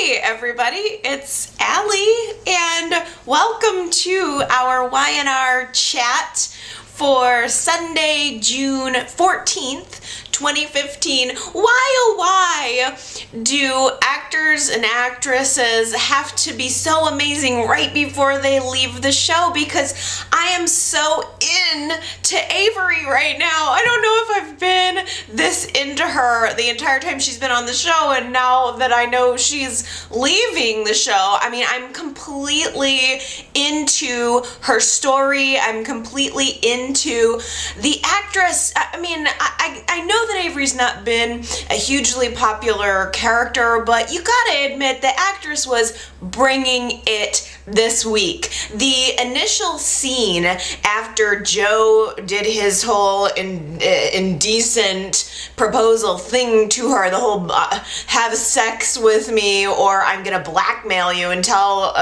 Hey everybody, it's Allie and welcome to our YNR chat for Sunday, June 14th, 2015. Why oh why do actors and actresses have to be so amazing right before they leave the show? Because I am so into Avery right now. I don't know if I've been this into her the entire time she's been on the show, and now that I know she's leaving the show, I mean, I'm completely into her story. I'm completely into the actress. I mean, I know that Avery's not been a hugely popular character, but you gotta admit the actress was bringing it this week. The initial scene after Joe did his whole indecent proposal thing to her, the whole have sex with me or I'm gonna blackmail you and tell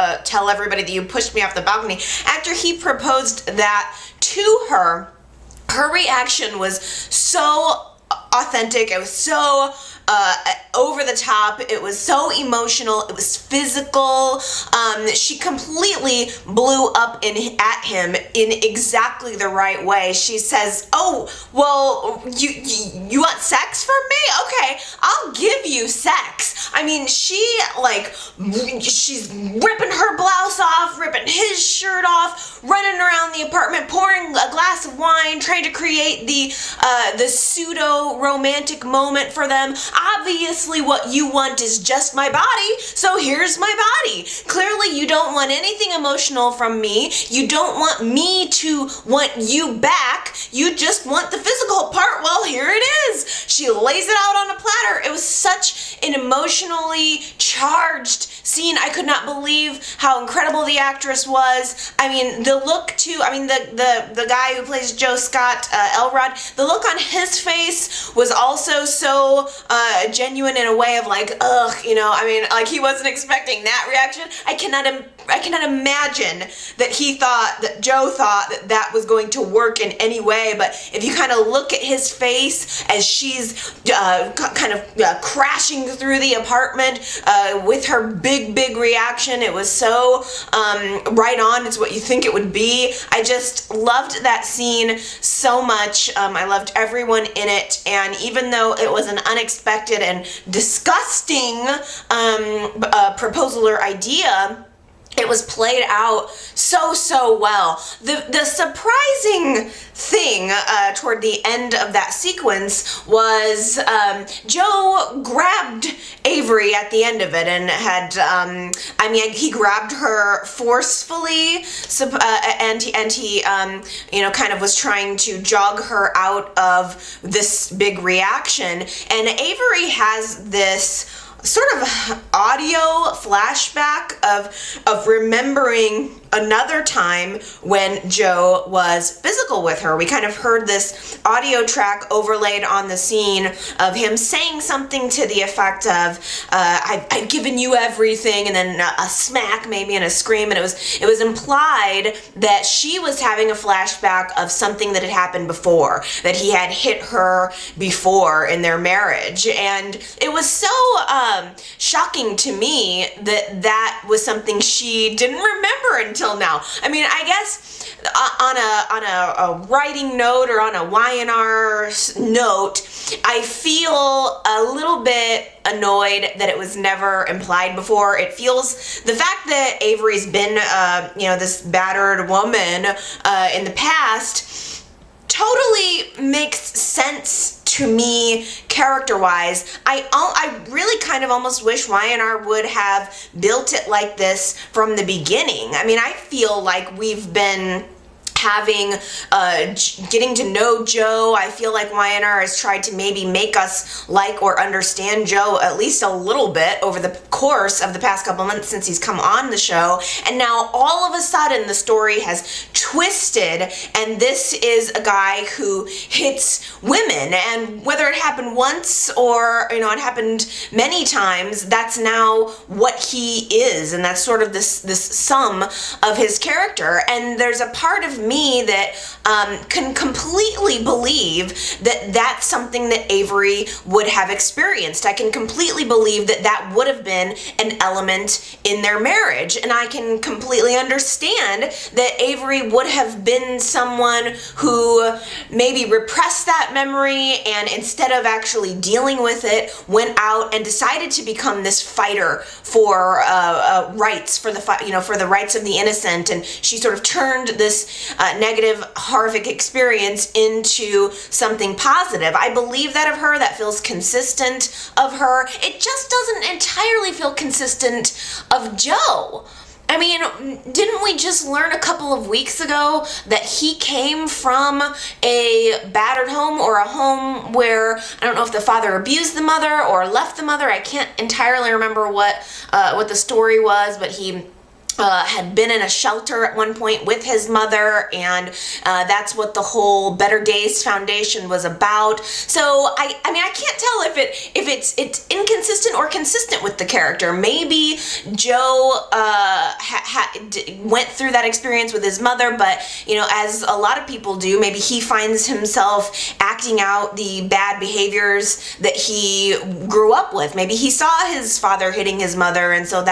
everybody that you pushed me off the balcony. After he proposed that to her, her reaction was so authentic. It was so over the top. It was so emotional. It was physical. She completely blew up at him in exactly the right way. She says, "Oh, well, you want sex from me? Okay, I'll give you sex." I mean, she's ripping her blouse off, ripping his shirt off, running around the apartment, pouring a glass of wine, trying to create the pseudo romantic moment for them. Obviously what you want is just my body, so here's my body. Clearly you don't want anything emotional from me. You don't want me to want you back. You just want the physical part. Well, here it is. She lays it out on a platter. It was such an emotionally charged scene. I could not believe how incredible the actress was. I mean, the look too, I mean, the guy who plays Joe Scott, Elrod, the look on his face was also so genuine in a way of like, ugh, you know, I mean, like he wasn't expecting that reaction. I cannot imagine that Joe thought that was going to work in any way. But if you kind of look at his face as she's crashing through the apartment with her big reaction, it was so right on. It's what you think it would be. I just loved that scene so much. I loved everyone in it, and even though it was an unexpected and disgusting proposal or idea, it was played out so well. The surprising thing toward the end of that sequence was Joe grabbed Avery at the end of it and had, he grabbed her forcefully, and he kind of was trying to jog her out of this big reaction. And Avery has this sort of audio flashback of remembering another time when Joe was physical with her. We kind of heard this audio track overlaid on the scene of him saying something to the effect of, I've given you everything, and then a smack maybe and a scream, and it was implied that she was having a flashback of something that had happened before, that he had hit her before in their marriage. And it was so shocking to me that was something she didn't remember until now. I mean, I guess on a writing note or on a YNR note, I feel a little bit annoyed that it was never implied before. It feels, the fact that Avery's been this battered woman in the past totally makes sense to me character-wise. I really kind of almost wish YNR would have built it like this from the beginning. I mean, I feel like we've been getting to know Joe. I feel like YNR has tried to maybe make us like or understand Joe at least a little bit over the course of the past couple months since he's come on the show. And now all of a sudden the story has twisted, and this is a guy who hits women. And whether it happened once or, it happened many times, that's now what he is. And that's sort of this sum of his character. And there's a part of me that can completely believe that that's something that Avery would have experienced. I can completely believe that that would have been been an element in their marriage. And I can completely understand that Avery would have been someone who maybe repressed that memory, and instead of actually dealing with it, went out and decided to become this fighter for rights, for the rights of the innocent. And she sort of turned this negative, horrific experience into something positive. I believe that of her. That feels consistent of her. It just doesn't entirely feel consistent of Joe. I mean, didn't we just learn a couple of weeks ago that he came from a battered home, or a home where, I don't know if the father abused the mother or left the mother. I can't entirely remember what the story was, but he had been in a shelter at one point with his mother, and that's what the whole Better Days Foundation was about. So I mean, I can't tell if it's inconsistent or consistent with the character. Maybe Joe went through that experience with his mother, but as a lot of people do, maybe he finds himself acting out the bad behaviors that he grew up with. Maybe he saw his father hitting his mother, and so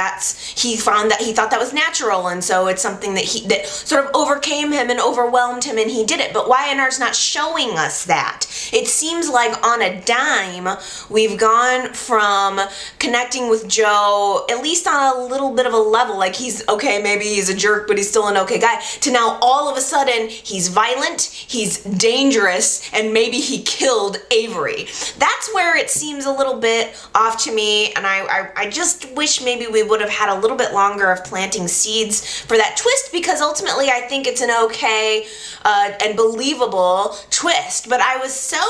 he thought that was natural, and so it's something that sort of overcame him and overwhelmed him, and he did it. But YNR's not showing us that. It seems like on a dime we've gone from connecting with Joe, at least on a little bit of a level, like he's okay, maybe he's a jerk, but he's still an okay guy, to now all of a sudden he's violent, he's dangerous, and maybe he killed Avery. That's where it seems a little bit off to me, and I just wish maybe we would have had a little bit longer of planting seeds for that twist, because ultimately I think it's an okay and believable twist. But I was so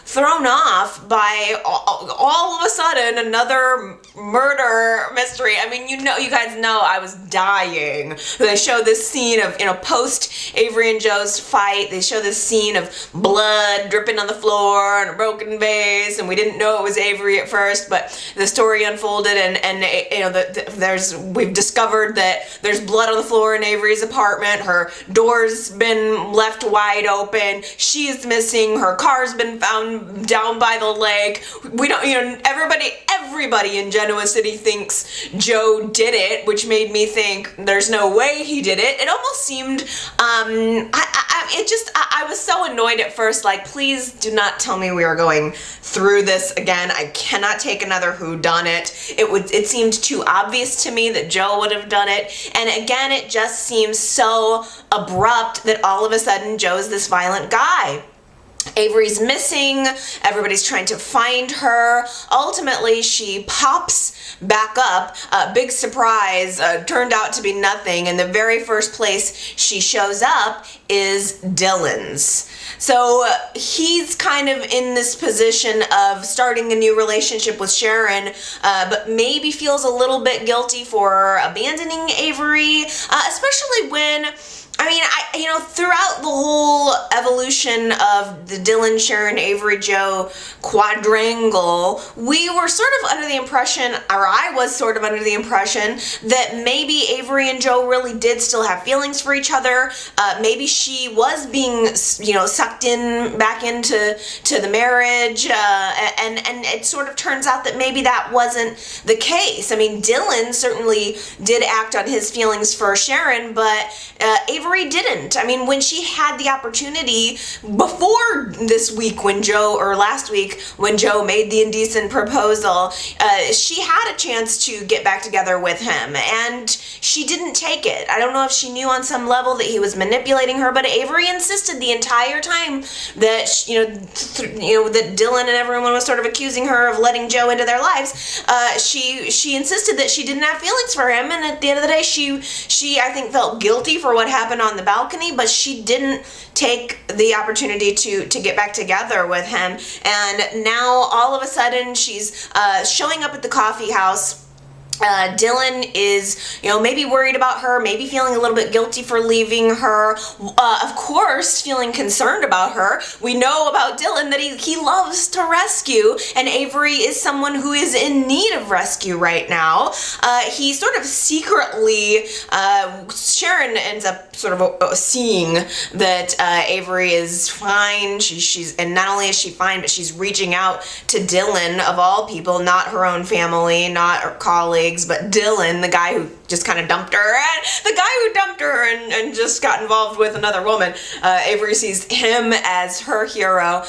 thrown off by all of a sudden another murder mystery. I mean, you guys know I was dying. They show this scene of, post Avery and Joe's fight, they show this scene of blood dripping on the floor and a broken vase, and we didn't know it was Avery at first, but the story unfolded, and we've discovered that there's blood on the floor in Avery's apartment. Her door's been left wide open. She's missing. Her car's been found down by the lake. We don't, everybody in Genoa City thinks Joe did it, which made me think there's no way he did it. It almost seemed, I was so annoyed at first, like, please do not tell me we are going through this again. I cannot take another whodunit. It seemed too obvious to me that Joe would have done it. And again, it just seems so abrupt that all of a sudden Joe's this violent guy. Avery's missing. Everybody's trying to find her. Ultimately, she pops back up. Big surprise, turned out to be nothing. And the very first place she shows up is Dylan's. So he's kind of in this position of starting a new relationship with Sharon, but maybe feels a little bit guilty for abandoning Avery, especially when, throughout the whole evolution of the Dylan, Sharon, Avery, Joe quadrangle, we were sort of under the impression, or I was sort of under the impression, that maybe Avery and Joe really did still have feelings for each other. Maybe she was being, sucked in back into the marriage, and it sort of turns out that maybe that wasn't the case. I mean, Dylan certainly did act on his feelings for Sharon, but Avery didn't. I mean, when she had the opportunity before this week last week when Joe made the indecent proposal, she had a chance to get back together with him, and she didn't take it. I don't know if she knew on some level that he was manipulating her, but Avery insisted the entire time that, that Dylan and everyone was sort of accusing her of letting Joe into their lives. She insisted that she didn't have feelings for him, and at the end of the day, she I think felt guilty for what happened on the balcony, but she didn't take the opportunity to get back together with him. And now all of a sudden she's showing up at the coffee house. Dylan is, maybe worried about her, maybe feeling a little bit guilty for leaving her, of course feeling concerned about her. We know about Dylan that he loves to rescue, and Avery is someone who is in need of rescue right now. He sort of secretly, Sharon ends up sort of seeing that Avery is fine. And not only is she fine, but she's reaching out to Dylan, of all people, not her own family, not her colleagues, colleagues, but Dylan, the guy who just kind of dumped her, and just got involved with another woman, Avery sees him as her hero.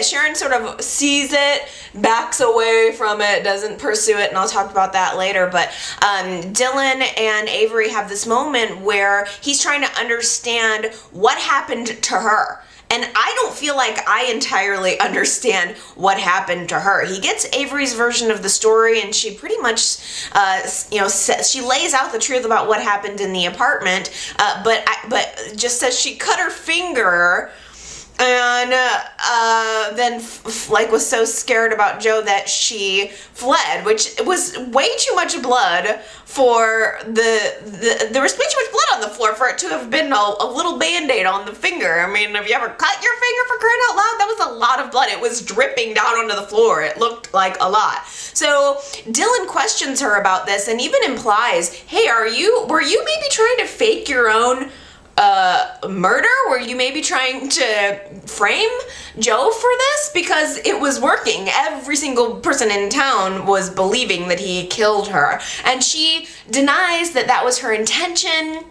Sharon sort of sees it, backs away from it, doesn't pursue it, and I'll talk about that later, but Dylan and Avery have this moment where he's trying to understand what happened to her. And I don't feel like I entirely understand what happened to her. He gets Avery's version of the story, and she pretty much, she lays out the truth about what happened in the apartment, but just says she cut her finger, and then was so scared about Joe that she fled, which was way too much blood for there was way too much blood on the floor for it to have been a little band-aid on the finger. I mean, have you ever cut your finger, for crying out loud? That was a lot of blood. It was dripping down onto the floor. It looked like a lot. So Dylan questions her about this and even implies, hey, were you maybe trying to fake your own murder? Were you maybe trying to frame Joe for this? Because it was working. Every single person in town was believing that he killed her. And she denies that that was her intention.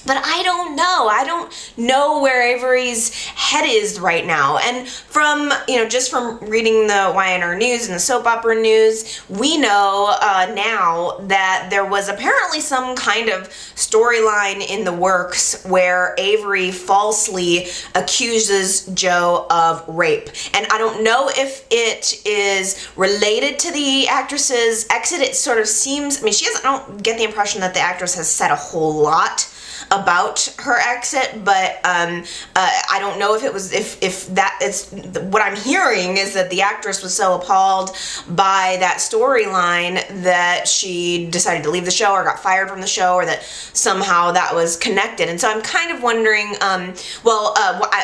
But I don't know. I don't know where Avery's head is right now. And from, just from reading the YNR news and the soap opera news, we know now that there was apparently some kind of storyline in the works where Avery falsely accuses Joe of rape. And I don't know if it is related to the actress's exit. It sort of seems, I don't get the impression that the actress has said a whole lot about her exit, but I don't know if it was, if that is what I'm hearing is that the actress was so appalled by that storyline that she decided to leave the show or got fired from the show, or that somehow that was connected. And so I'm kind of wondering,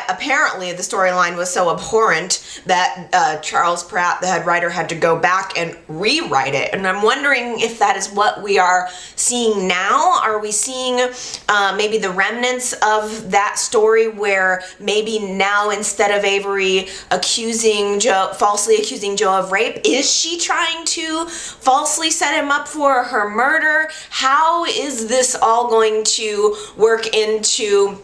apparently the storyline was so abhorrent that Charles Pratt, the head writer, had to go back and rewrite it. And I'm wondering if that is what we are seeing now. Are we seeing maybe the remnants of that story, where maybe now, instead of Avery falsely accusing Joe of rape, is she trying to falsely set him up for her murder? How is this all going to work into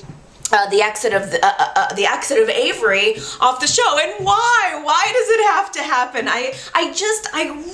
the exit of Avery off the show? And why does it have to happen? I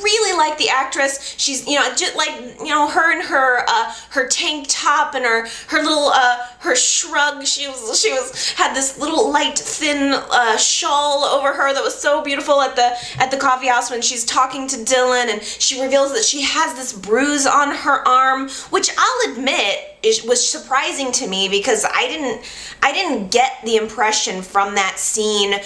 really like the actress. She's, just like, her and her tank top and her little her shrug. She had this little light thin shawl over her that was so beautiful at the coffee house when she's talking to Dylan, and she reveals that she has this bruise on her arm, which I'll admit was surprising to me, because I didn't get the impression from that scene,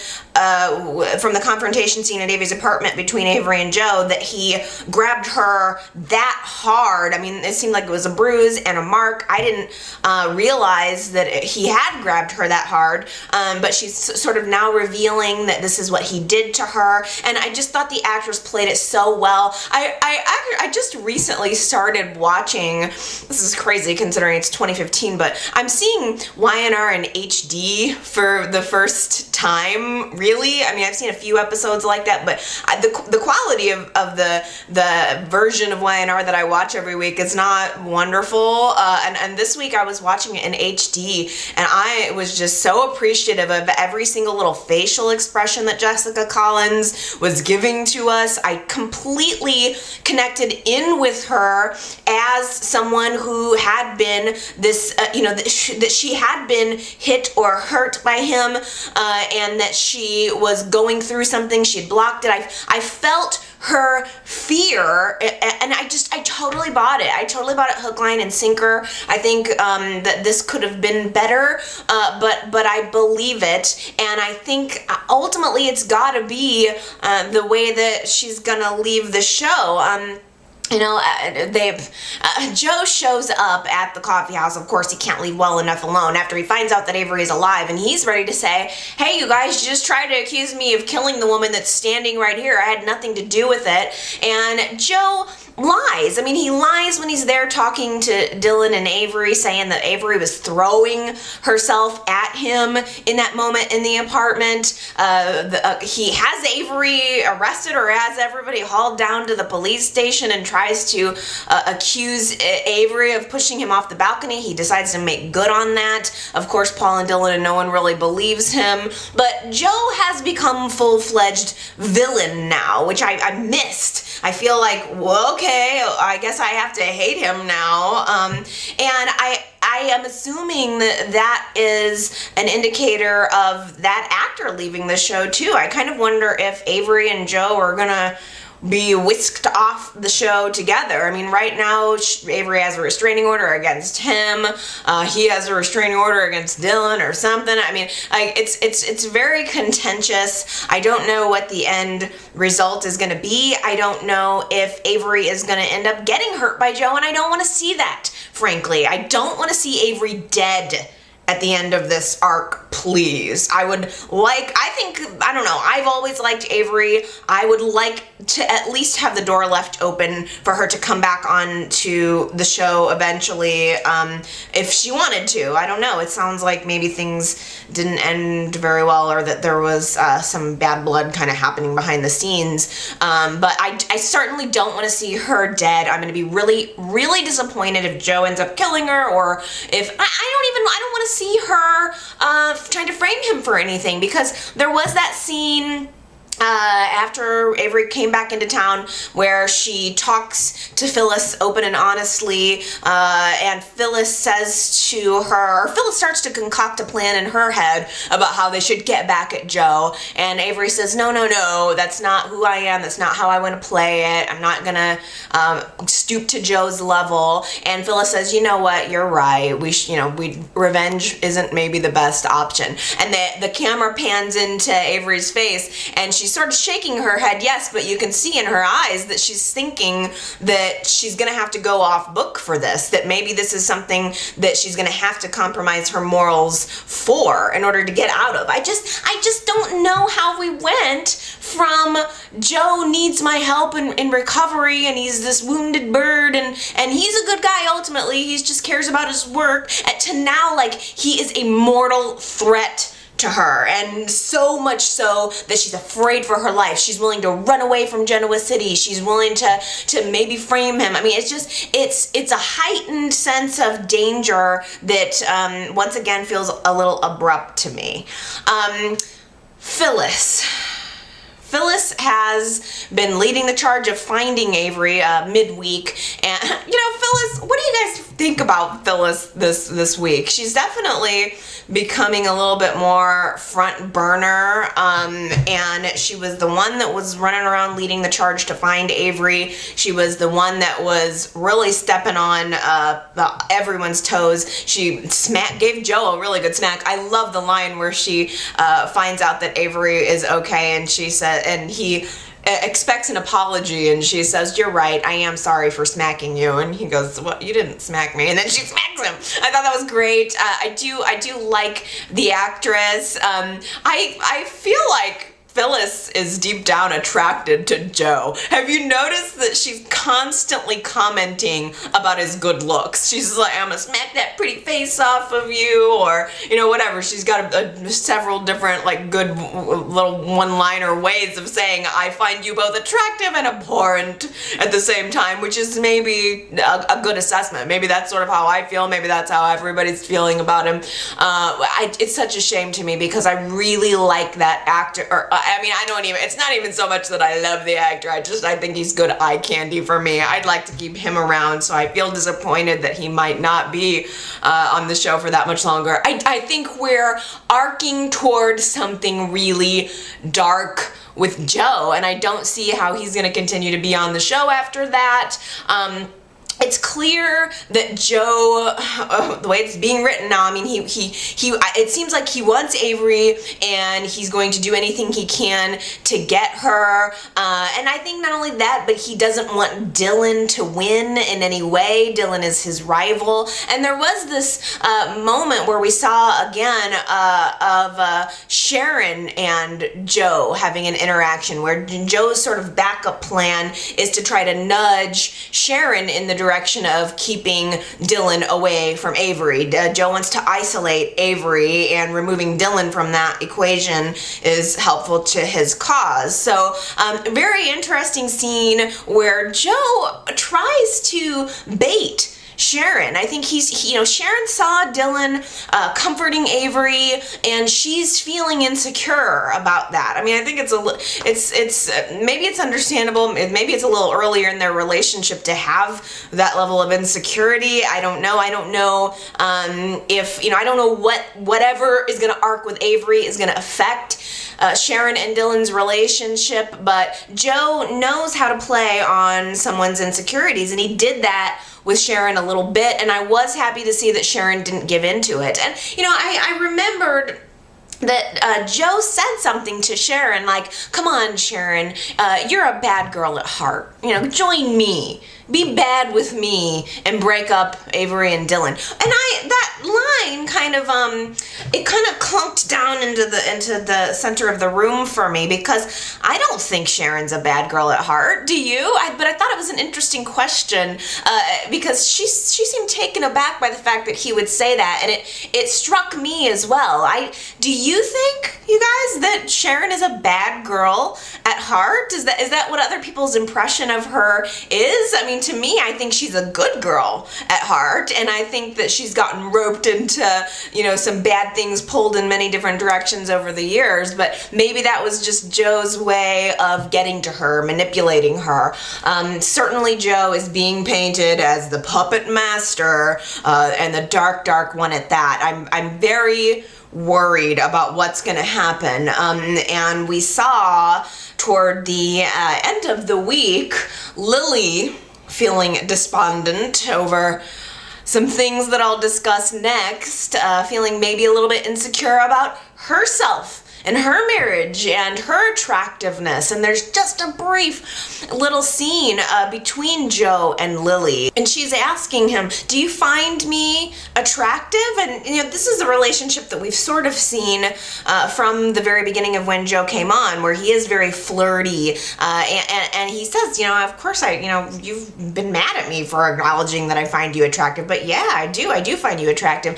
from the confrontation scene at Avery's apartment between Avery and Joe, that he grabbed her that hard. I mean, it seemed like it was a bruise and a mark. I didn't realize that he had grabbed her that hard, but she's sort of now revealing that this is what he did to her, and I just thought the actress played it so well. I just recently started watching, this is crazy considering it's 2015, but I'm seeing YNR in HD for the first time, really. I mean, I've seen a few episodes like that, but the quality of the version of YNR that I watch every week is not wonderful, and this week I was watching it in HD, and I was just so appreciative of every single little facial expression that Jessica Collins was giving to us. I completely connected in with her as someone who had been this, that she had been hit or hurt by him, and that she was going through something. She had blocked it. I felt her fear, and I totally bought it. I totally bought it hook, line, and sinker. I think that this could have been better, but I believe it, and I think ultimately it's gotta be the way that she's gonna leave the show. Joe shows up at the coffee house. Of course, he can't leave well enough alone after he finds out that Avery is alive, and he's ready to say, hey, you guys just tried to accuse me of killing the woman that's standing right here. I had nothing to do with it. And Joe lies. I mean, he lies when he's there talking to Dylan and Avery, saying that Avery was throwing herself at him in that moment in the apartment. He has Avery arrested, or has everybody hauled down to the police station and tried tries to accuse Avery of pushing him off the balcony. He decides to make good on that. Of course, Paul and Dylan and no one really believes him. But Joe has become full-fledged villain now, which I missed. I feel like, well, okay, I guess I have to hate him now. And I am assuming that is an indicator of that actor leaving the show too. I kind of wonder if Avery and Joe are gonna be whisked off the show together. I mean, right now Avery has a restraining order against him. He has a restraining order against Dylan or something. I mean, it's very contentious. I don't know what the end result is going to be. I don't know if Avery is going to end up getting hurt by Joe, and I don't want to see that, frankly. I don't want to see Avery dead at the end of this arc, please. I don't know, I've always liked Avery. I would like to at least have the door left open for her to come back on to the show eventually, if she wanted to. I don't know, it sounds like maybe things didn't end very well, or that there was some bad blood kind of happening behind the scenes, but I certainly don't want to see her dead. I'm going to be really, really disappointed if Joe ends up killing her, or if, I don't want to see her trying to frame him for anything, because there was that scene after Avery came back into town where she talks to Phyllis open and honestly, and Phyllis says to her, Phyllis starts to concoct a plan in her head about how they should get back at Joe, and Avery says, no, that's not who I am, that's not how I want to play it, I'm not gonna stoop to Joe's level. And Phyllis says, you know what, you're right, revenge isn't maybe the best option. And the camera pans into Avery's face, and she starts shaking her head, yes, but you can see in her eyes that she's thinking that she's gonna have to go off book for this, that maybe this is something that she's gonna have to compromise her morals for in order to get out of. I just don't know how we went from Joe needs my help in recovery, and he's this wounded bird, and he's a good guy ultimately, he just cares about his work, to now like he is a mortal threat to her, and so much so that she's afraid for her life. She's willing to run away from Genoa City. She's willing to maybe frame him. I mean, it's a heightened sense of danger that once again feels a little abrupt to me. Phyllis has been leading the charge of finding Avery midweek, and Phyllis, what do you guys think about Phyllis this week? She's definitely becoming a little bit more front burner, and she was the one that was running around leading the charge to find Avery. She was the one that was really stepping on everyone's toes. She gave Joe a really good smack. I love the line where she finds out that Avery is okay, and she said, and he expects an apology, and she says, you're right, I am sorry for smacking you, and he goes, well, you didn't smack me, and then she smacks him. I thought that was great. I do like the actress. I feel like Phyllis is deep down attracted to Joe. Have you noticed that she's constantly commenting about his good looks? She's like, I'm gonna smack that pretty face off of you, or, whatever. She's got several different, like, good little one-liner ways of saying, I find you both attractive and abhorrent at the same time, which is maybe a good assessment. Maybe that's sort of how I feel. Maybe that's how everybody's feeling about him. It's such a shame to me, because I really like that actor, it's not even so much that I love the actor, I think he's good eye candy for me. I'd like to keep him around, so I feel disappointed that he might not be on the show for that much longer. I think we're arcing towards something really dark with Joe, and I don't see how he's going to continue to be on the show after that. It's clear that Joe, the way it's being written now, I mean, it seems like he wants Avery, and he's going to do anything he can to get her, and I think not only that, but he doesn't want Dylan to win in any way. Dylan is his rival, and there was this moment where we saw again of Sharon and Joe having an interaction, where Joe's sort of backup plan is to try to nudge Sharon in the direction direction of keeping Dylan away from Avery. Joe wants to isolate Avery, and removing Dylan from that equation is helpful to his cause. So very interesting scene where Joe tries to bait Sharon. I think Sharon saw Dylan comforting Avery, and she's feeling insecure about that. I mean, I think maybe it's understandable. Maybe it's a little earlier in their relationship to have that level of insecurity. I don't know. I don't know I don't know whatever is going to arc with Avery is going to affect Sharon and Dylan's relationship, but Joe knows how to play on someone's insecurities, and he did that with Sharon a little bit, and I was happy to see that Sharon didn't give into it. And I remembered that Joe said something to Sharon like, "Come on, Sharon, you're a bad girl at heart. Join me. Be bad with me and break up Avery and Dylan." And that line kind of clunked down into the center of the room for me, because I don't think Sharon's a bad girl at heart. Do you? But I thought it was an interesting question because she seemed taken aback by the fact that he would say that, and it struck me as well. Do you think, you guys, that Sharon is a bad girl at heart? Is that what other people's impression of her is? I mean, to me, I think she's a good girl at heart, and I think that she's gotten roped into, some bad things, pulled in many different directions over the years, but maybe that was just Joe's way of getting to her, manipulating her. Certainly Joe is being painted as the puppet master, and the dark, dark one at that. I'm very worried about what's going to happen. And we saw toward the end of the week, Lily feeling despondent over some things that I'll discuss next, feeling maybe a little bit insecure about herself and her marriage and her attractiveness. And there's just a brief little scene between Joe and Lily, and she's asking him, "Do you find me attractive?" And this is a relationship that we've sort of seen from the very beginning of when Joe came on, where he is very flirty, and he says, "Of course you've been mad at me for acknowledging that I find you attractive, but yeah, I do find you attractive."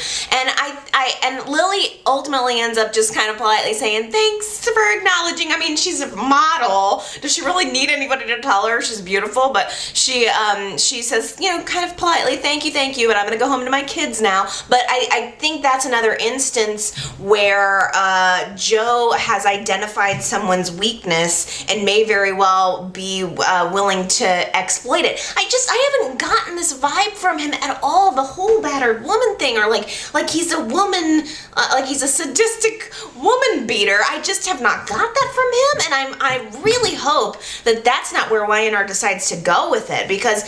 And Lily ultimately ends up just kind of politely saying, "Thanks for acknowledging." I mean, she's a model. Does she really need anybody to tell her she's beautiful? But she says, kind of politely, thank you, but I'm gonna go home to my kids now. But I think that's another instance where Joe has identified someone's weakness and may very well be willing to exploit it. I haven't gotten this vibe from him at all. The whole battered woman thing, or like he's a woman, like he's a sadistic woman beater. I just have not got that from him, and I really hope that that's not where Y&R decides to go with it, because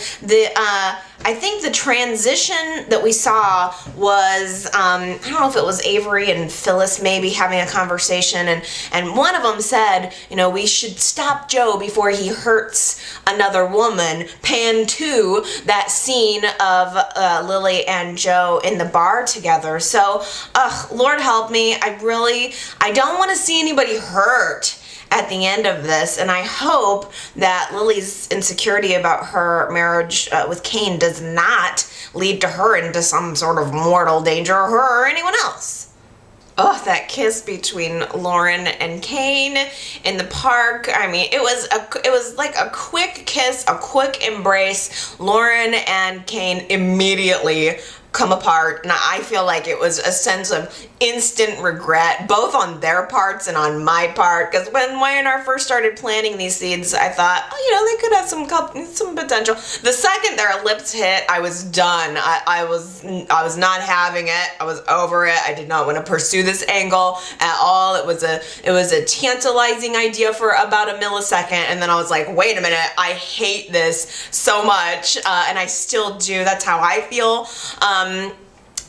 I think the transition that we saw was, I don't know if it was Avery and Phyllis maybe having a conversation, and one of them said, we should stop Joe before he hurts another woman. Pan to that scene of Lily and Joe in the bar together. So, Lord help me, I don't want to see anybody hurt at the end of this, and I hope that Lily's insecurity about her marriage with Kane does not lead to her into some sort of mortal danger, or her or anyone else. Oh, that kiss between Lauren and Kane in the park. I mean, it was like a quick kiss, a quick embrace. Lauren and Kane immediately come apart, and I feel like it was a sense of instant regret, both on their parts and on my part, because when Y&R first started planting these seeds, I thought, they could have some potential. The second their lips hit, I was done. I was not having it. I was over it. I did not want to pursue this angle at all. It was a tantalizing idea for about a millisecond, and then I was like, wait a minute, I hate this so much, and I still do. That's how I feel.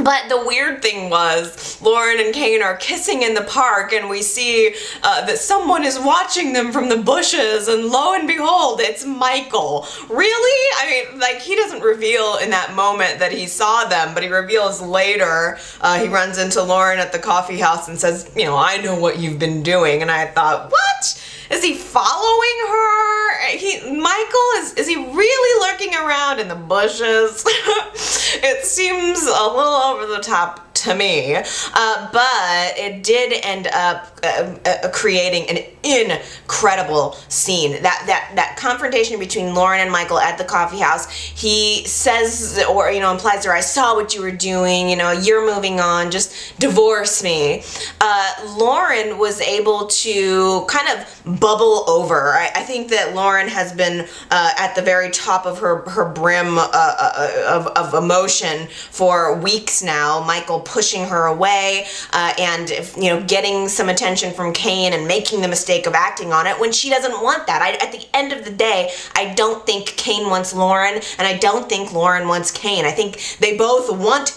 But the weird thing was, Lauren and Kane are kissing in the park, and we see that someone is watching them from the bushes, and lo and behold, it's Michael. Really? I mean, he doesn't reveal in that moment that he saw them, but he reveals later. He runs into Lauren at the coffee house and says, I know what you've been doing. And I thought, what? Is he following her? Michael, is he really lurking around in the bushes? It seems a little over the top to me, but it did end up creating an incredible scene. That confrontation between Lauren and Michael at the coffee house. He says, or implies to her, "I saw what you were doing. You're moving on. Just divorce me." Lauren was able to kind of bubble over. I think that Lauren has been at the very top of her brim of emotion for weeks now. Michael pushing her away and getting some attention from Kane and making the mistake of acting on it when she doesn't want that. At the end of the day, I don't think Kane wants Lauren, and I don't think Lauren wants Kane. I think they both want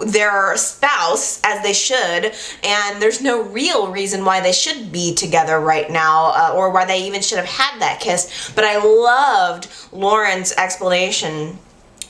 their spouse, as they should, and there's no real reason why they should be together right now, or why they even should have had that kiss. But I loved Lauren's explanation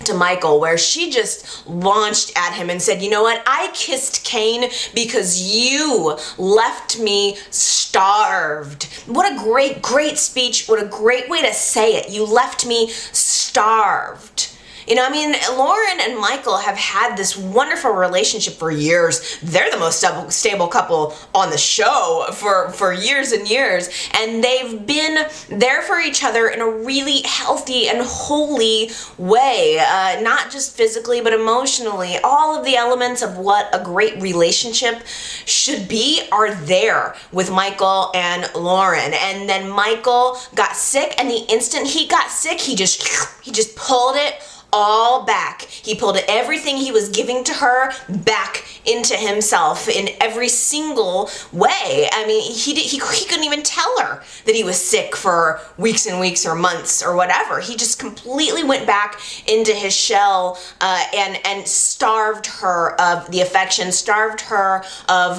to Michael, where she just launched at him and said, "You know what? I kissed Kane because you left me starved." What a great speech. What a great way to say it. You left me starved. Lauren and Michael have had this wonderful relationship for years. They're the most stable couple on the show for years and years. And they've been there for each other in a really healthy and holy way. Not just physically, but emotionally. All of the elements of what a great relationship should be are there with Michael and Lauren. And then Michael got sick, and the instant he got sick, he just pulled it all back. He pulled everything he was giving to her back into himself in every single way. He couldn't even tell her that he was sick for weeks and weeks or months or whatever. He just completely went back into his shell and starved her of the affection, starved her of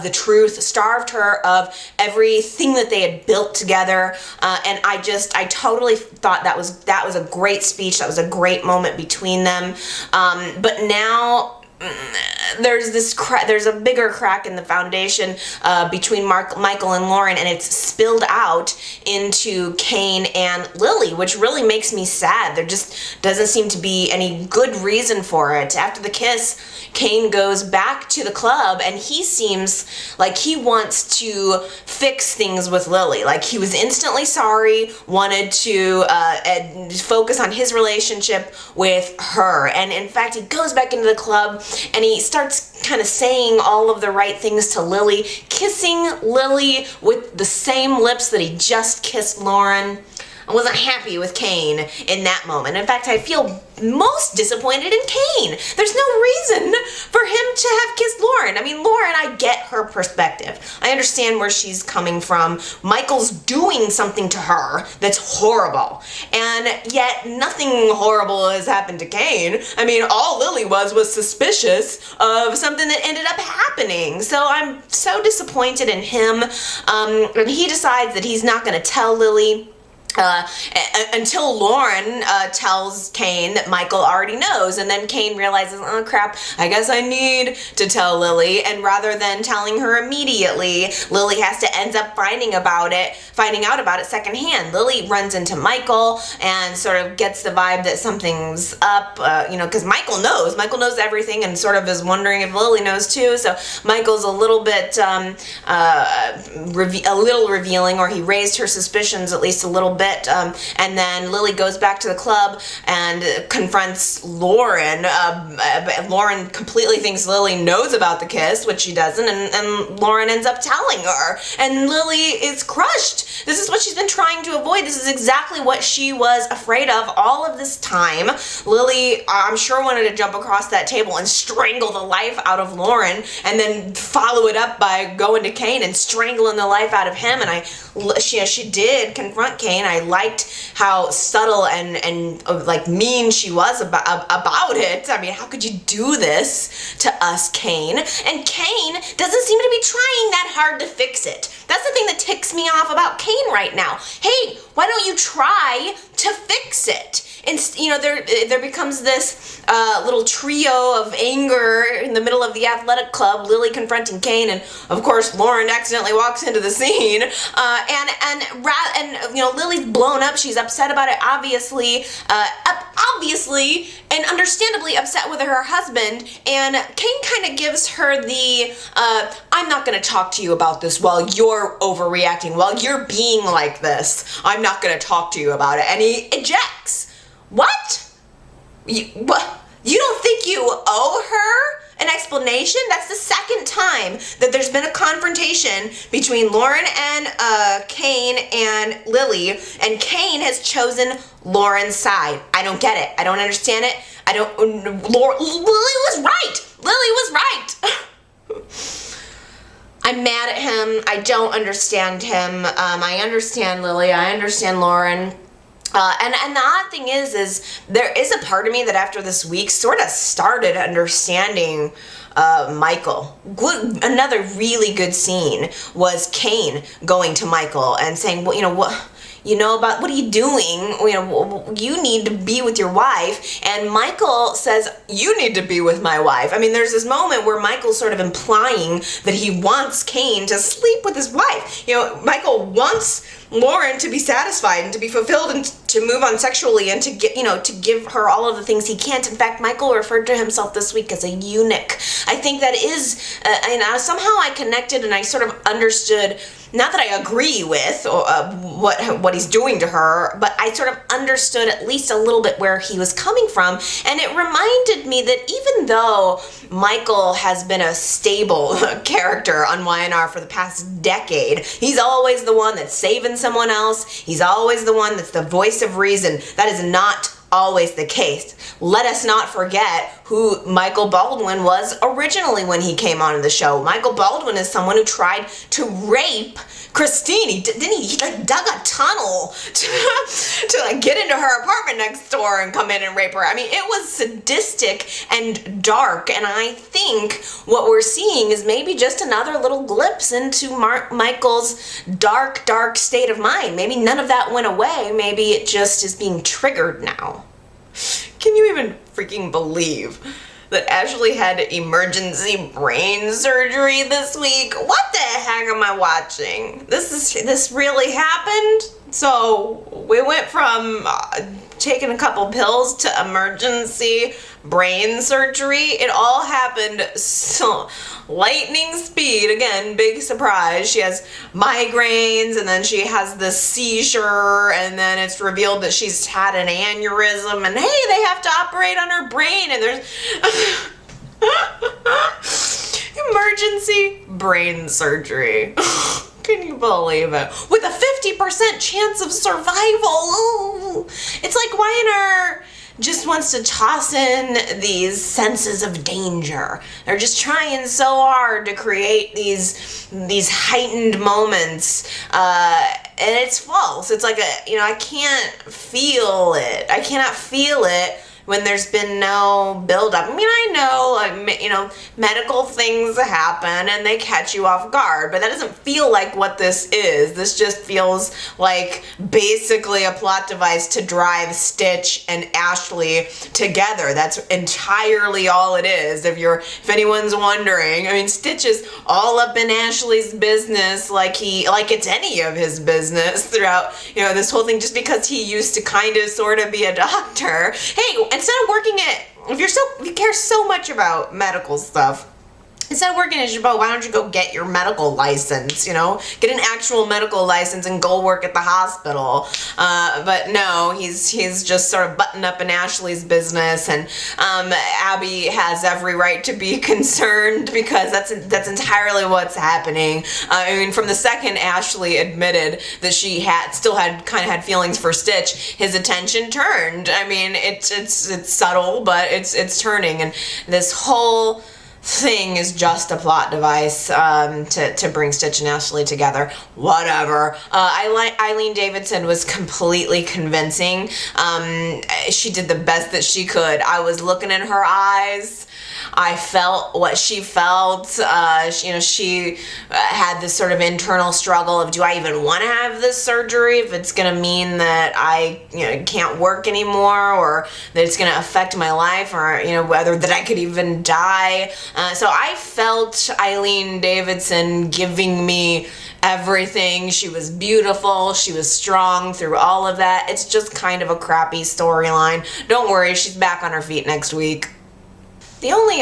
the truth, starved her of everything that they had built together. And I totally thought that was a great speech. That was a great moment between them. But now there's a bigger crack in the foundation between Michael and Lauren, and it's spilled out into Kane and Lily, which really makes me sad. There just doesn't seem to be any good reason for it. After the kiss, Kane goes back to the club, and he seems like he wants to fix things with Lily. Like he was instantly sorry, wanted to focus on his relationship with her. And in fact, he goes back into the club and he starts kind of saying all of the right things to Lily, kissing Lily with the same lips that he just kissed Lauren. I wasn't happy with Kane in that moment. In fact, I feel most disappointed in Kane. There's no reason for him to have kissed Lauren. Lauren, I get her perspective. I understand where she's coming from. Michael's doing something to her that's horrible. And yet nothing horrible has happened to Kane. All Lily was suspicious of something that ended up happening. So I'm so disappointed in him. And he decides that he's not going to tell Lily. Until Lauren tells Kane that Michael already knows, and then Kane realizes, oh crap, I guess I need to tell Lily, and rather than telling her immediately, Lily has to end up finding out about it secondhand. Lily runs into Michael and sort of gets the vibe that something's up, because Michael knows everything and sort of is wondering if Lily knows too, so Michael's a little bit revealing, or he raised her suspicions at least a little bit. And then Lily goes back to the club and confronts Lauren. Lauren completely thinks Lily knows about the kiss, which she doesn't, and Lauren ends up telling her. And Lily is crushed. This is what she's been trying to avoid. This is exactly what she was afraid of all of this time. Lily, I'm sure, wanted to jump across that table and strangle the life out of Lauren, and then follow it up by going to Kane and strangling the life out of him. And she did confront Kane. I liked how subtle and mean she was about it. How could you do this to us, Kane? And Kane doesn't seem to be trying that hard to fix it. That's the thing that ticks me off about Kane right now. Hey, why don't you try to fix it? And there becomes this little trio of anger in the middle of the athletic club, Lily confronting Kane, and of course Lauren accidentally walks into the scene, and you know, Lily's blown up. She's upset about it, obviously, and understandably upset with her husband, and Kane kind of gives her the I'm not going to talk to you about this while you're overreacting, while you're being like this. I'm not going to talk to you about it. And he ejects. What? What? You don't think you owe her an explanation? That's the second time that there's been a confrontation between Lauren and Kane and Lily, and Kane has chosen Lauren's side. I don't get it. I don't understand it. Lily was right. Lily was right. I'm mad at him. I don't understand him. I understand Lily. I understand Lauren. And the odd thing is there is a part of me that after this week sort of started understanding Michael. Another really good scene was Kane going to Michael and saying, well, what are you doing? You need to be with your wife. And Michael says, you need to be with my wife. I mean, there's this moment where Michael's sort of implying that he wants Kane to sleep with his wife. Michael wants Lauren to be satisfied and to be fulfilled and to move on sexually and to get, to give her all of the things he can't. In fact, Michael referred to himself this week as a eunuch. I think that is, somehow I connected and I sort of understood, not that I agree with what he's doing to her, but I sort of understood at least a little bit where he was coming from. And it reminded me that even though Michael has been a stable character on YNR for the past decade, he's always the one that's saving someone else. He's always the one that's the voice of reason. That is not always the case. Let us not forget who Michael Baldwin was originally when he came onto the show. Michael Baldwin is someone who tried to rape Christine. He dug a tunnel to get into her apartment next door and come in and rape her. I mean, it was sadistic and dark, and I think what we're seeing is maybe just another little glimpse into Michael's dark, dark state of mind. Maybe none of that went away. Maybe it just is being triggered now. Can you even freaking believe that Ashley had emergency brain surgery this week? What the heck am I watching? This really happened? So we went from taking a couple pills to emergency brain surgery. It all happened so lightning speed. Again, big surprise. She has migraines, and then she has this seizure, and then it's revealed that she's had an aneurysm, and hey, they have to operate on her brain, and there's emergency brain surgery. Can you believe it? With a 50% chance of survival. Ooh. It's like YNR just wants to toss in these senses of danger. They're just trying so hard to create these heightened moments, and it's false. It's like I can't feel it. I cannot feel it when there's been no buildup. I mean, I know, medical things happen and they catch you off guard, but that doesn't feel like what this is. This just feels like basically a plot device to drive Stitch and Ashley together. That's entirely all it is. If anyone's wondering, I mean, Stitch is all up in Ashley's business like it's any of his business throughout, this whole thing, just because he used to kind of sort of be a doctor. Hey, instead of working if you care so much about medical stuff, instead of working at your boat, why don't you go get your medical license, get an actual medical license and go work at the hospital. But no, he's just sort of buttoned up in Ashley's business, and Abby has every right to be concerned because that's entirely what's happening. I mean, from the second Ashley admitted that she still had feelings for Stitch, his attention turned. I mean, it's subtle, but it's turning, and this whole thing is just a plot device to bring Stitch and Ashley together. Whatever. Eileen Davidson was completely convincing. She did the best that she could. I was looking in her eyes. I felt what she felt. She had this sort of internal struggle of, do I even want to have this surgery if it's going to mean that I can't work anymore, or that it's going to affect my life, or whether that I could even die. So I felt Eileen Davidson giving me everything. She was beautiful. She was strong through all of that. It's just kind of a crappy storyline. Don't worry, she's back on her feet next week. The only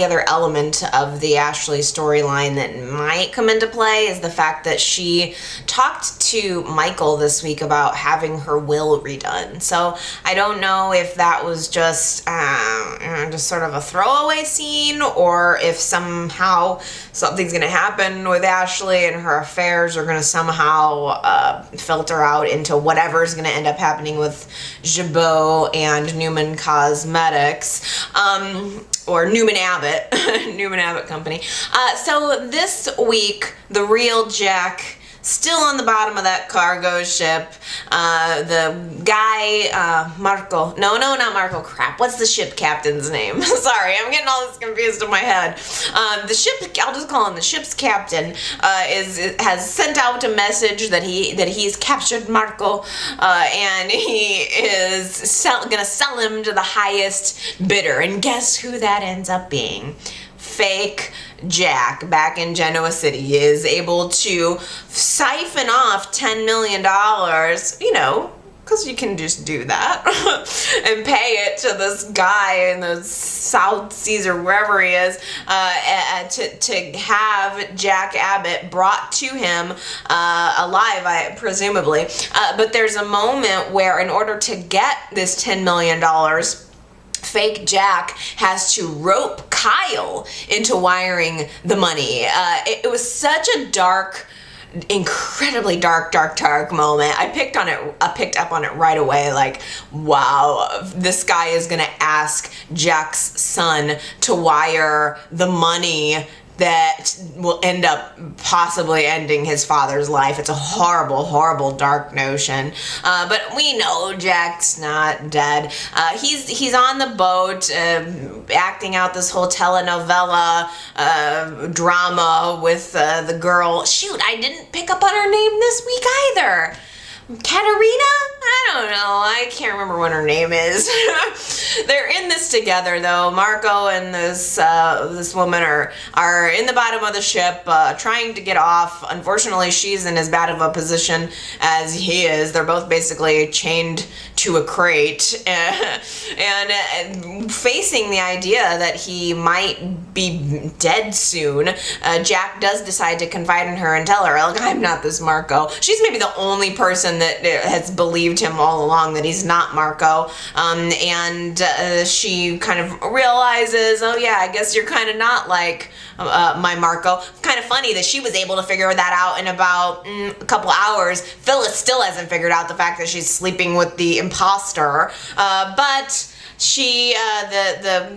other element of the Ashley storyline that might come into play is the fact that she talked to Michael this week about having her will redone. So I don't know if that was just sort of a throwaway scene, or if somehow something's going to happen with Ashley and her affairs are going to somehow filter out into whatever's going to end up happening with Jabot and Newman Cosmetics. Or Newman Abbott, Newman Abbott Company. So this week, the real Jack, still on the bottom of that cargo ship. The guy, Marco. No, not Marco. Crap. What's the ship captain's name? Sorry, I'm getting all this confused in my head. The ship, I'll just call him the ship's captain, has sent out a message that he's captured Marco, and he is gonna sell him to the highest bidder. And guess who that ends up being? Fake Jack, back in Genoa City, is able to siphon off $10 million, because you can just do that, and pay it to this guy in the South Seas or wherever he is, to have Jack Abbott brought to him alive, presumably. But there's a moment where, in order to get this $10 million, fake Jack has to rope Kyle into wiring the money. It was such a dark, incredibly dark moment. I picked up on it right away. Like, wow, this guy is gonna ask Jack's son to wire the money that will end up possibly ending his father's life. It's a horrible, horrible, dark notion. But we know Jack's not dead. He's on the boat, acting out this whole telenovela drama with the girl. Shoot, I didn't pick up on her name this week either. Katerina? I don't know. I can't remember what her name is. They're in this together, though. Marco and this woman are in the bottom of the ship, trying to get off. Unfortunately, she's in as bad of a position as he is. They're both basically chained to a crate, and facing the idea that he might be dead soon. Jack does decide to confide in her and tell her, like, I'm not this Marco. She's maybe the only person that has believed him all along that he's not Marco, and she kind of realizes, oh yeah, I guess you're kind of not like my Marco. Kind of funny that she was able to figure that out in about a couple hours. Phyllis still hasn't figured out the fact that she's sleeping with the imposter, but she, the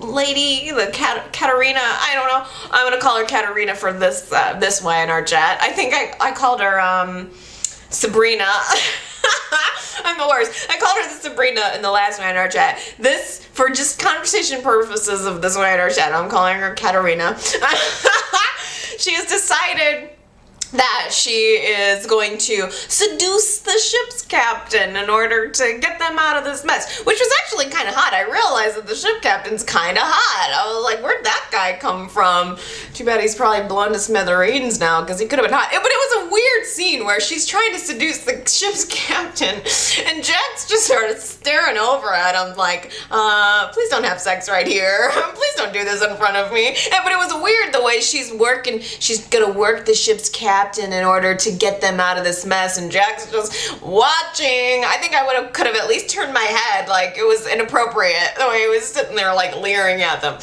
lady, Katerina, I don't know, I'm gonna call her Katerina for this way in our chat. I think I called her Sabrina. I'm the worst. I called her the Sabrina in the last one in our chat. This, for just conversation purposes of this one in our chat, I'm calling her Katerina. She has decided that she is going to seduce the ship's captain in order to get them out of this mess, which was actually kind of hot. I realized that the ship captain's kind of hot. I was like, where'd that guy come from? Too bad he's probably blown to smithereens now, because he could have been hot. But it was a weird scene where she's trying to seduce the ship's captain, and Jack's just sort of staring over at him like, please don't have sex right here. Please don't do this in front of me. But it was weird the way she's gonna work the ship's captain captain in order to get them out of this mess, and Jack's just watching. I think I could have at least turned my head, like it was inappropriate the way he was sitting there like leering at them.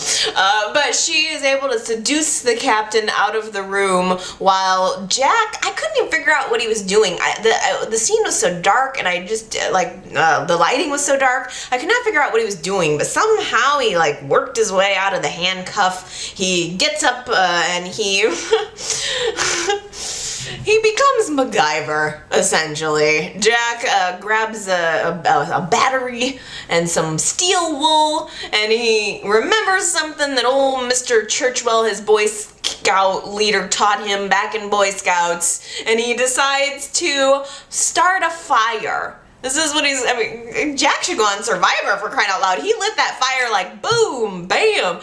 But she is able to seduce the captain out of the room while Jack, I couldn't even figure out what he was doing. The scene was so dark, and I just the lighting was so dark, I could not figure out what he was doing, but somehow he like worked his way out of the handcuff. He gets up and he he becomes MacGyver, essentially. Jack grabs a battery and some steel wool, and he remembers something that old Mr. Churchwell, his Boy Scout leader, taught him back in Boy Scouts, and he decides to start a fire. This is what Jack should go on Survivor, for crying out loud. He lit that fire like boom, bam.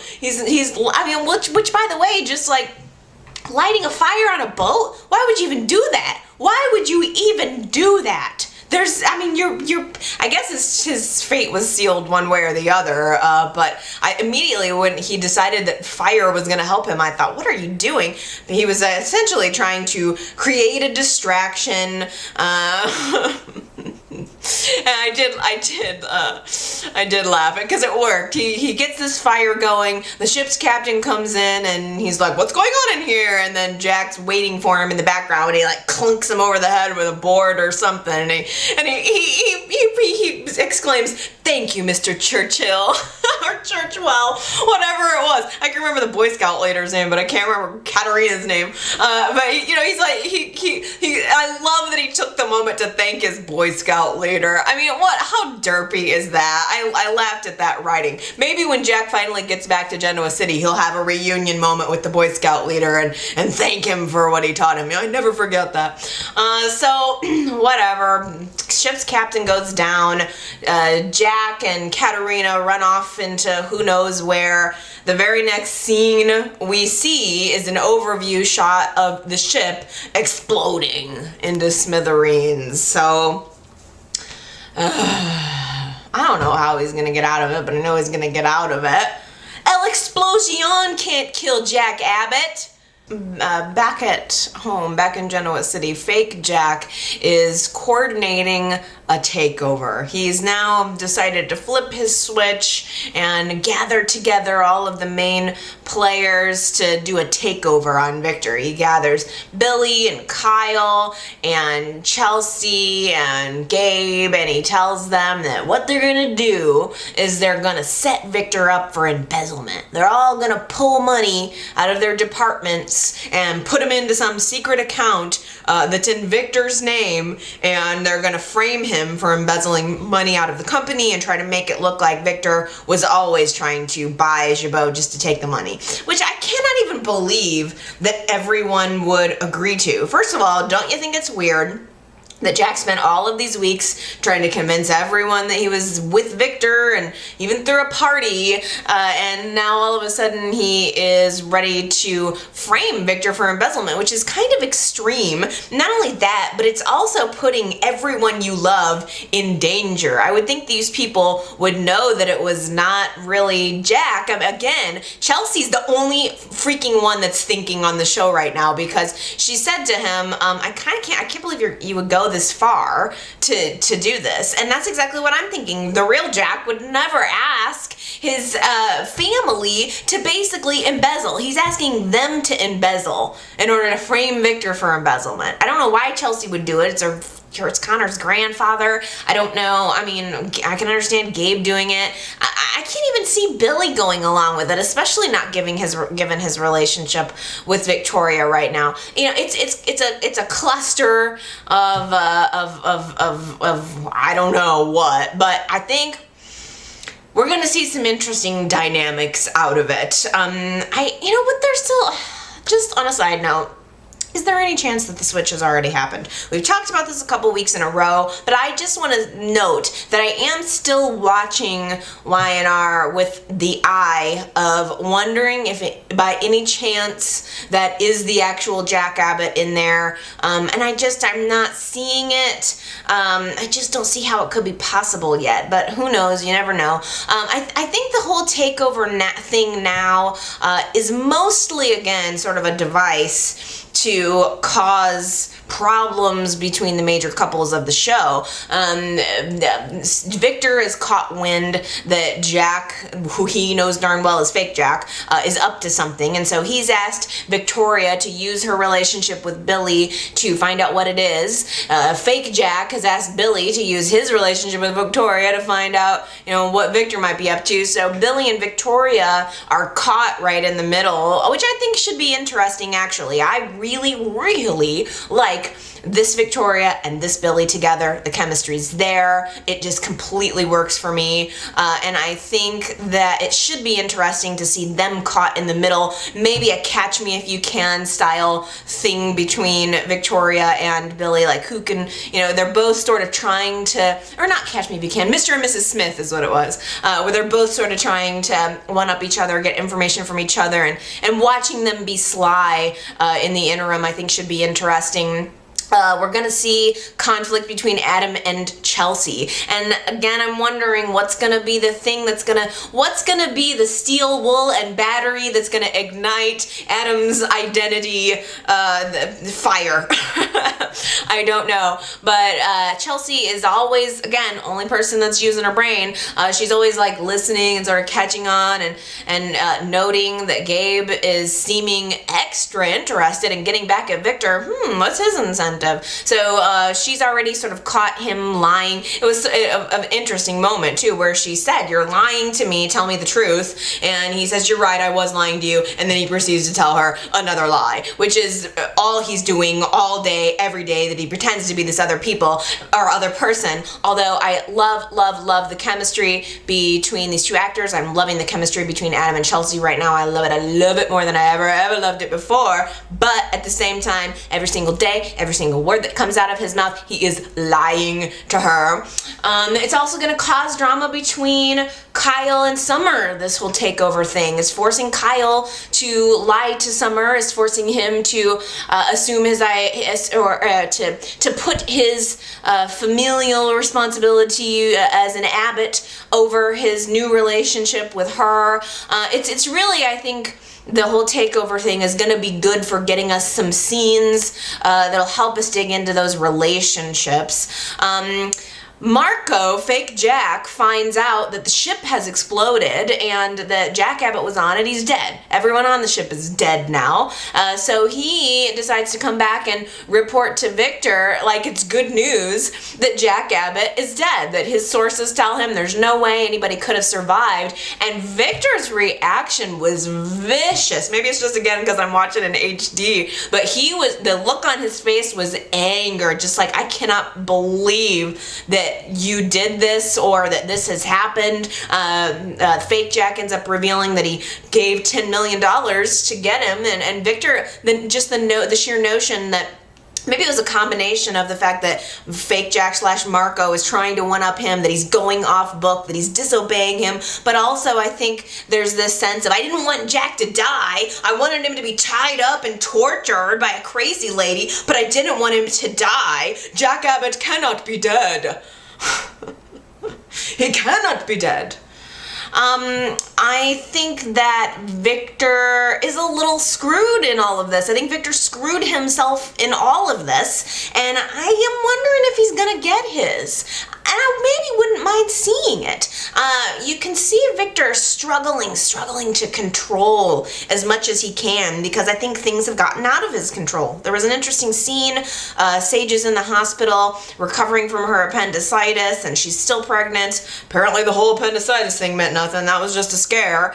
Which by the way, just like lighting a fire on a boat? Why would you even do that? Why would you even do that? I guess his fate was sealed one way or the other, but immediately when he decided that fire was going to help him, I thought, what are you doing? He was essentially trying to create a distraction, and I did laugh because it worked. He gets this fire going. The ship's captain comes in and he's like, "What's going on in here?" And then Jack's waiting for him in the background, and he like clunks him over the head with a board or something. And he exclaims, "Thank you, Mr. Churchill," or Churchwell, whatever it was. I can remember the Boy Scout leader's name, but I can't remember Katarina's name. But he's like I love that he took the moment to thank his Boy Scout leader. I mean, how derpy is that? I laughed at that writing. Maybe when Jack finally gets back to Genoa City, he'll have a reunion moment with the Boy Scout leader and thank him for what he taught him. I never forget that. So, whatever. Ship's captain goes down. Jack and Katarina run off into who knows where. The very next scene we see is an overview shot of the ship exploding into smithereens. So, I don't know how he's gonna get out of it, but I know he's gonna get out of it. Explosión can't kill Jack Abbott. Back at home, back in Genoa City, fake Jack is coordinating a takeover. He's now decided to flip his switch and gather together all of the main players to do a takeover on Victor. He gathers Billy and Kyle and Chelsea and Gabe, and he tells them that what they're gonna do is they're gonna set Victor up for embezzlement. They're all gonna pull money out of their departments and put him into some secret account that's in Victor's name, and they're gonna frame him for embezzling money out of the company and try to make it look like Victor was always trying to buy Jabot just to take the money, which I cannot even believe that everyone would agree to. First of all, don't you think it's weird that Jack spent all of these weeks trying to convince everyone that he was with Victor and even threw a party, and now all of a sudden he is ready to frame Victor for embezzlement, which is kind of extreme. Not only that, but it's also putting everyone you love in danger. I would think these people would know that it was not really Jack. Again, Chelsea's the only freaking one that's thinking on the show right now, because she said to him, I can't believe you would go this far to do this. And that's exactly what I'm thinking. The real Jack would never ask his family to basically embezzle. He's asking them to embezzle in order to frame Victor for embezzlement. I don't know why Chelsea would do it. It's Connor's grandfather. I don't know. I mean, I can understand Gabe doing it. I can't even see Billy going along with it, especially not given his relationship with Victoria right now. It's a cluster of I don't know what, but I think we're gonna see some interesting dynamics out of it. But there's still, just on a side note, is there any chance that the switch has already happened? We've talked about this a couple weeks in a row, but I just want to note that I am still watching YNR with the eye of wondering if it, by any chance, that is the actual Jack Abbott in there. And I'm not seeing it. I just don't see how it could be possible yet, but who knows? You never know. I think the whole takeover thing now is mostly, again, sort of a device to cause problems between the major couples of the show. Victor has caught wind that Jack, who he knows darn well is fake Jack, is up to something, and so he's asked Victoria to use her relationship with Billy to find out what it is. Fake Jack has asked Billy to use his relationship with Victoria to find out, what Victor might be up to. So Billy and Victoria are caught right in the middle, which I think should be interesting, actually. I really, really like this Victoria and this Billy together. The chemistry's there. It just completely works for me. And I think that it should be interesting to see them caught in the middle. Maybe a catch me if you can style thing between Victoria and Billy. Like who can, they're both sort of trying to, or not catch me if you can, Mr. and Mrs. Smith is what it was. Where they're both sort of trying to one-up each other, get information from each other, and watching them be sly in the interim I think should be interesting. We're gonna see conflict between Adam and Chelsea, and again I'm wondering what's gonna be the thing what's gonna be the steel wool and battery that's gonna ignite Adam's identity, the fire. I don't know, but Chelsea is always, again, only person that's using her brain. She's always like listening and sort of catching on and noting that Gabe is seeming extra interested in getting back at Victor. What's his incentive? So she's already sort of caught him lying. It was an interesting moment too, where she said, "You're lying to me, tell me the truth." And he says, "You're right, I was lying to you." And then he proceeds to tell her another lie, which is all he's doing all day, every day, that he pretends to be this other person. Although I love the chemistry between these two actors. I'm loving the chemistry between Adam and Chelsea right now. I love it more than I ever loved it before. But at the same time, every single day, every single word that comes out of his mouth, he is lying to her. It's also going to cause drama between Kyle and Summer. This whole takeover thing is forcing Kyle to lie to Summer, is forcing him to assume to put his familial responsibility as an abbot over his new relationship with her. It's really, I think, the whole takeover thing is going to be good for getting us some scenes that'll help us dig into those relationships. Marco, fake Jack, finds out that the ship has exploded and that Jack Abbott was on it. He's dead. Everyone on the ship is dead now. So he decides to come back and report to Victor, like it's good news, that Jack Abbott is dead, that his sources tell him there's no way anybody could have survived. And Victor's reaction was vicious. Maybe it's just, again, because I'm watching in HD, but the look on his face was anger, just like, I cannot believe that you did this, or that this has happened. Fake Jack ends up revealing that he gave $10 million to get him, and Victor, the sheer notion that maybe it was a combination of the fact that fake Jack / Marco is trying to one-up him, that he's going off book, that he's disobeying him, but also I think there's this sense of, I didn't want Jack to die. I wanted him to be tied up and tortured by a crazy lady, but I didn't want him to die. Jack Abbott cannot be dead. He cannot be dead. I think that Victor is a little screwed in all of this. I think Victor screwed himself in all of this, and I am wondering if he's gonna get his. And I maybe wouldn't mind seeing it. You can see Victor struggling to control as much as he can, because I think things have gotten out of his control. There was an interesting scene. Sage is in the hospital recovering from her appendicitis, and she's still pregnant. Apparently the whole appendicitis thing meant nothing. That was just a scare.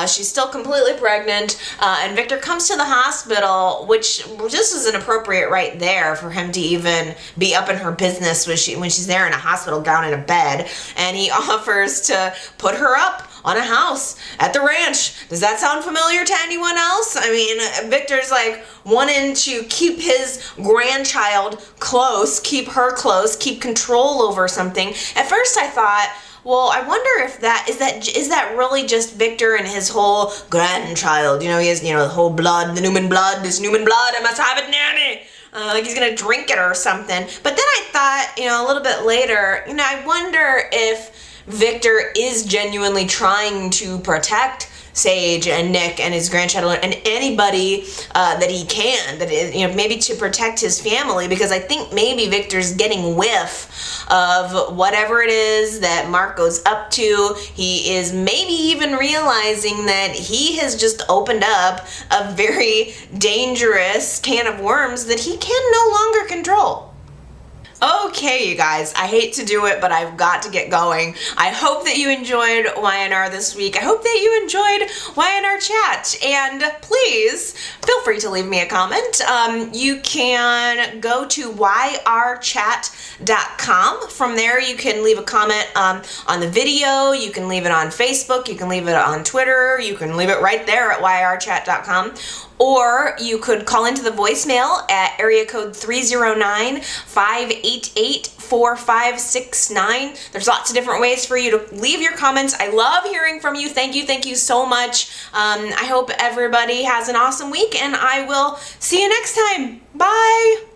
She's still completely pregnant, and Victor comes to the hospital, which just is inappropriate right there for him to even be up in her business when she's there in a hospital gown in a bed, and he offers to put her up on a house at the ranch. Does that sound familiar to anyone else? I mean, Victor's like wanting to keep his grandchild close, keep her close, keep control over something. At first I thought, well, I wonder if is that really just Victor and his whole grandchild? He has, the whole blood, the Newman blood, this Newman blood, I must have it, nanny. Like he's gonna drink it or something. But then I thought, a little bit later, I wonder if Victor is genuinely trying to protect Sage and Nick and his grandchild and anybody that he can, that is, maybe to protect his family, because I think maybe Victor's getting whiff of whatever it is that Mark goes up to. He is maybe even realizing that he has just opened up a very dangerous can of worms that he can no longer control. Okay, you guys, I hate to do it, but I've got to get going. I hope that you enjoyed YNR this week. I hope that you enjoyed YNR chat, and please feel free to leave me a comment. You can go to yrchat.com. From there, you can leave a comment on the video. You can leave it on Facebook. You can leave it on Twitter. You can leave it right there at yrchat.com. Or you could call into the voicemail at area code 309-588-4569. There's lots of different ways for you to leave your comments. I love hearing from you. Thank you so much. I hope everybody has an awesome week, and I will see you next time. Bye!